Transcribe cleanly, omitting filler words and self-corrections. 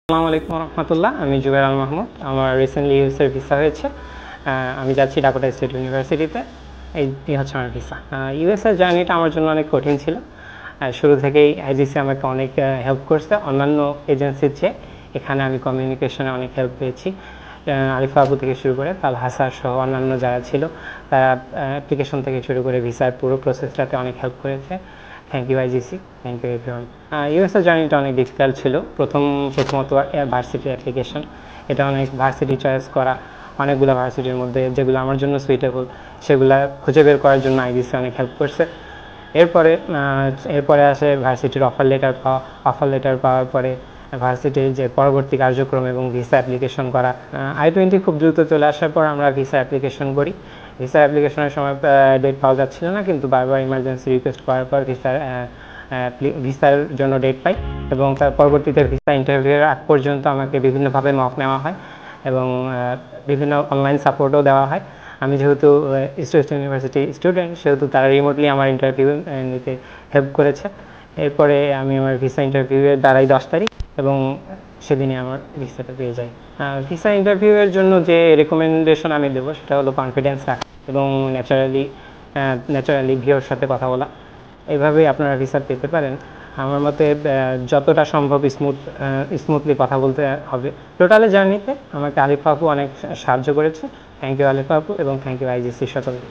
আসসালামু আলাইকুম রহমতুল্লাহ। আমি জুবের আল মাহমুদ। আমার রিসেন্টলি ইউএসের ভিসা হয়েছে। আমি যাচ্ছি ডাকোটা স্টেট ইউনিভার্সিটিতে। এই হচ্ছে আমার ভিসা। ইউএসের জার্নিটা আমার জন্য অনেক কঠিন ছিল। শুরু থেকেই আইজিসি আমাকে অনেক হেল্প করছে অন্যান্য এজেন্সির চেয়ে। এখানে আমি কমিউনিকেশনে অনেক হেল্প পেয়েছি। আরিফা আপু থেকে শুরু করে তালহাসা সহ অন্যান্য যারা ছিল তারা অ্যাপ্লিকেশন থেকে শুরু করে ভিসার পুরো প্রসেসটাতে অনেক হেল্প করেছে। Thank you IGC, thank you everyone. USA জার্নিটা অনেক ডিফিকাল্ট ছিল। প্রথমত ভার্সিটি অ্যাপ্লিকেশন, এটা অনেক ভার্সিটি চয়েস করা, অনেকগুলো ভার্সিটির মধ্যে যেগুলো আমার জন্য সুইটেবল সেগুলো খুঁজে বের করার জন্য আইজিসি অনেক হেল্প করছে। এরপরে আসে ভার্সিটির অফার লেটার পাওয়ার পরে ভার্সিটির যে পরবর্তী কার্যক্রম এবং ভিসা অ্যাপ্লিকেশন করা। I-20 খুব দ্রুত চলে আসার পর আমরা ভিসা অ্যাপ্লিকেশন করি। ভিসা অ্যাপ্লিকেশনের সময় ডেট পাওয়া যাচ্ছিল না, কিন্তু বারবার ইমার্জেন্সি রিকোয়েস্ট করার পর ভিসার জন্য ডেট পাই এবং তার পরবর্তীতে ভিসা ইন্টারভিউয়ের আগ পর্যন্ত আমাকে বিভিন্নভাবে মক নেওয়া হয় এবং বিভিন্ন অনলাইন সাপোর্টও দেওয়া হয়। আমি যেহেতু স্টেট ইউনিভার্সিটি স্টুডেন্ট, সেহেতু তারা রিমোটলি আমার ইন্টারভিউ নিতে হেল্প করেছে। এরপরে আমি আমার ভিসা ইন্টারভিউয়ের দাঁড়াই 10 তারিখ এবং সেদিনই আমার ভিসাটা পেয়ে যাই। ভিসা ইন্টারভিউয়ের জন্য যে রেকমেন্ডেশন আমি দেবো সেটা হলো কনফিডেন্স রাখা এবং ন্যাচারালি ভিওর সাথে কথা বলা। এইভাবেই আপনারা ভিসা পেতে পারেন। আমার মতে যতটা সম্ভব স্মুথলি কথা বলতে হবে। টোটালি জার্নিতে আমাকে আলিফা আপু অনেক সাহায্য করেছে। থ্যাংক ইউ আলিফা আপু এবং থ্যাংক ইউ আইজিসি সকলকে।